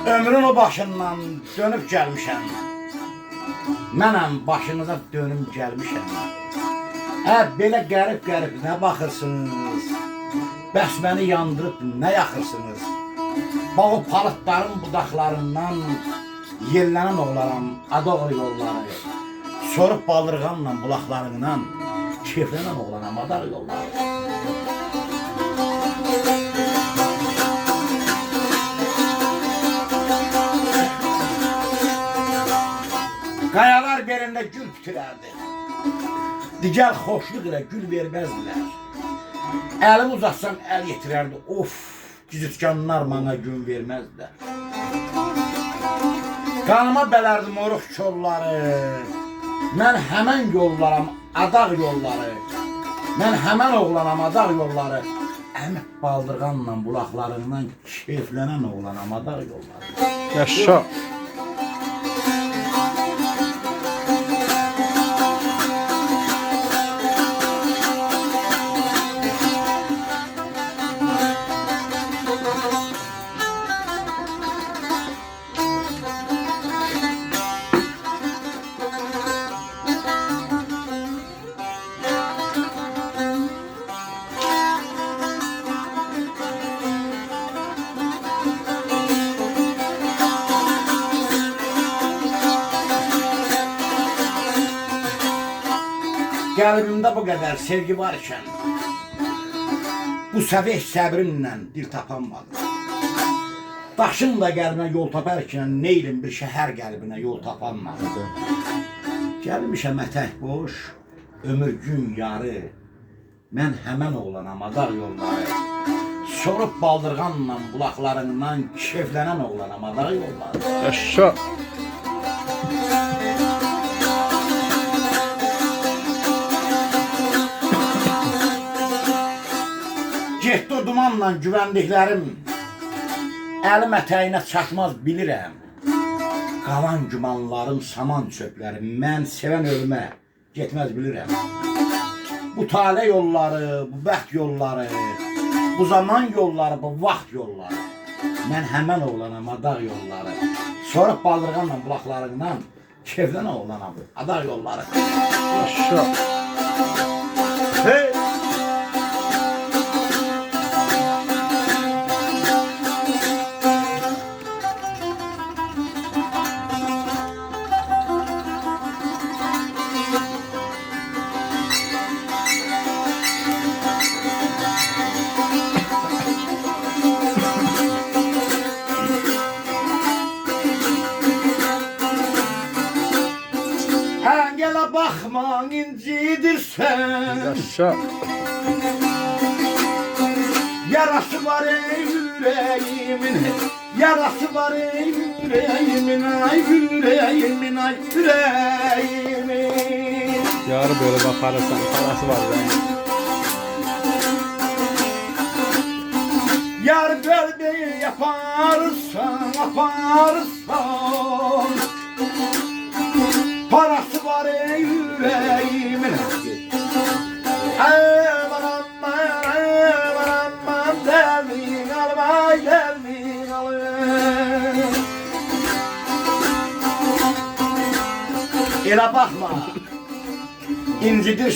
Ömrün o başından dönüp gəlmişəm. Mənəm başınıza dönüp gəlmişəm. Belə qərib-qərib nə baxırsınız? Bəs məni yandırıb nə yaxırsınız? Bağı palıtların budaqlarından yellənən oğlaram Adoğlu yolları. Sorup baldırğanla bulaqlarından keyflənən oğlaram Adoğlu yolları. Qayalar belində gül bitirərdi. Digər xoşluq ilə gül verməzdilər. Əlim uzatsam əl yetirərdi. Of, gizitkanlar mənə gün verməzdilər. Qanıma bələrdi moruq kolları. Mən həmən yollaram adaq yolları. Mən həmən oğlanam adaq yolları. Əmik baldırğanla bulaqlarından keyflənən oğlanam adaq yolları. Yaşa. Qəlbimdə bu qədər sevgi varkən, bu səvih səbrimlə dil tapanmadım. Daşım da qəlbinə yol taparkən, neylim bir şəhər qəlbinə yol tapanmadım. Gəlmişəm ətək boş, ömür gün yarı, mən həmən oğlanam adaq yolları. Sorup baldırğanla bulaqlarından keyflənən oğlanam adaq yolları. Yaşa. Getdi o dumanla güvəndiklərim, əlim ətəyinə çatmaz bilirəm. Qalan gümanlarım, saman çöplərim, mən sevən ölümə getməz bilirəm. Bu tale yolları, bu bəxt yolları, bu zaman yolları, bu vaxt yolları. Mən həmən oğlanam adaq yolları. Sorup baldırğanla bulaqlarından keyflənən oğlanam adaq yolları. Yaşa. Hey! Gələ baxma incidirsən. Yaşa. Yarası var ey yüreğimin, yarası var ey yüreğimin, ay yüreğimin, ay yüreğimin. Yarı böyle bakarsan parası var yani. Yar gölgeyi yaparsan, yaparsan, parası var ey yüreğimin. Aman aman aman delmin alım ay delmin alım. Elə baxma, incidir